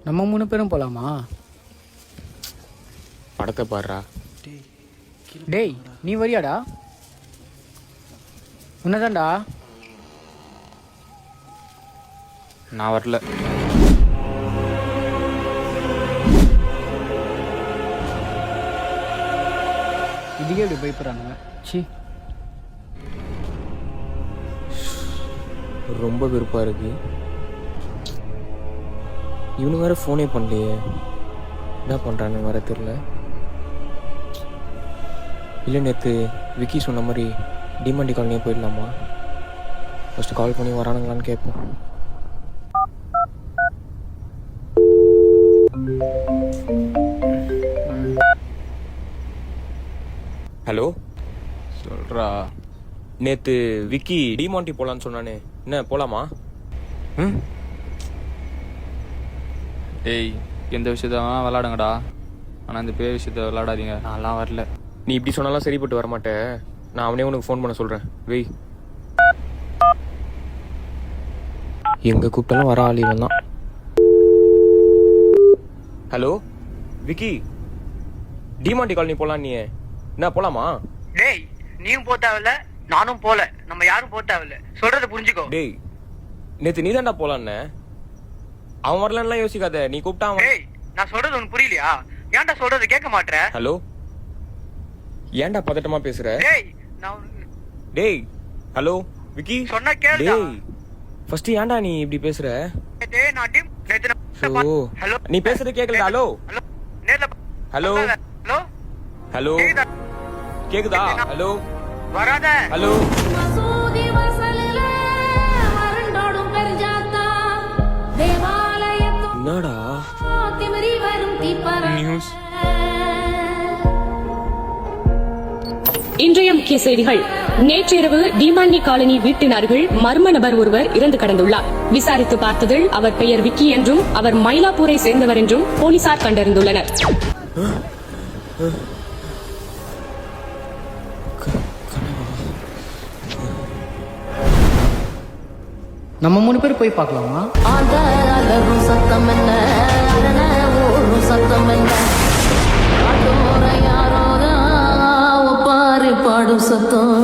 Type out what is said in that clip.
நம்ம 3 பேரும் போலாமா? படத்தை பாடுறா. டேய் நீ வரியாடா? உன்னதான்டா. நான் வரல. இதுக்கே இப்படி பயப்படுறானுங்க. சி, ரொம்ப விருப்பம் இருக்கு. இவனு வேற ஃபோனே பண்ணலையே, என்ன பண்ணுறான்னு வேற தெரில. இல்லை நேற்று விக்கி சொன்ன மாதிரி டிமாண்டி காலனியே போயிடலாமா? ஃபஸ்ட்டு கால் பண்ணி வரானுங்களான்னு கேட்போம். ஹலோ சொல்கிறா. நேற்று விக்கி டிமாண்டி போகலான்னு சொன்னானே, என்ன போகலாமா? ம், ஏய் எந்த விஷயத்தான் விளாடுங்கடா, ஆனால் இந்த பேர் விஷயத்த விளாடாதீங்க. நான்லாம் வரல. நீ இப்படி சொன்னாலும் சரிப்பட்டு வரமாட்டேன். நான் அவனே உனக்கு ஃபோன் பண்ண சொல்கிறேன். வெய். எங்கே கூப்பிட்டாலும் வர ஆள் இவன் தான். ஹலோ விக்கி, டிமாண்டி காலனி போகலாம். நீ என்ன போகலாமா? டேய் நீயும் போ தேவையில்ல, நானும் போல, நம்ம யாரும் போ தேவையில்ல, சொல்றத புரிஞ்சுக்கோ. டேய் நேற்று நீ தான்டா போகலான்னு. அவன் வரலன்னுலாம் யோசிக்காத, நீ கூப்பிட்டா அவன். டேய் நான் சொல்றது உனக்கு புரியலையா? ஏன்டா சொல்றது கேட்க மாட்ற? ஹலோ, ஏன்டா பதட்டமா பேசுற? டேய் நான் உனக்கு டேய் ஹலோ விக்கி, சொன்னா கேளுடா. டேய் ஃபர்ஸ்ட் ஏன்டா நீ இப்படி பேசுற? டேய் நான் டீம் நேத்து ஓ, ஹலோ நீ பேசுறது கேக்கலடா. ஹலோ ஹலோ நேர்ல ஹலோ ஹலோ ஹலோ கேக்குதா? ஹலோ வராத. ஹலோ. மசூதி வாசல்ல அரண்டோடும் பெருஞ்சாத்தா தேவாலயத்து என்னடா திமிரி வரும் தீப்பற நியூஸ்? இன்றைய முக்கிய செய்திகள். நேற்றிரவு டிமாண்டி காலனி வீட்டினர்கள் மர்ம நபர் ஒருவர் இறந்து கிடந்துள்ளார். விசாரித்து பார்த்ததில் அவர் பெயர் விக்கி என்றும் அவர் மயிலாப்பூரை சேர்ந்தவர் என்றும் போலீசார் கண்டறிந்துள்ளனர். நம்ம 3 பேர் போய் பார்க்கலாமா? ஆந்த அலரும் சத்தம் என்ன அரண ஊரும் சத்தம் என்ன ஆட்டோர யாரோதான் ஒப்பாரி பாடும் சத்தம்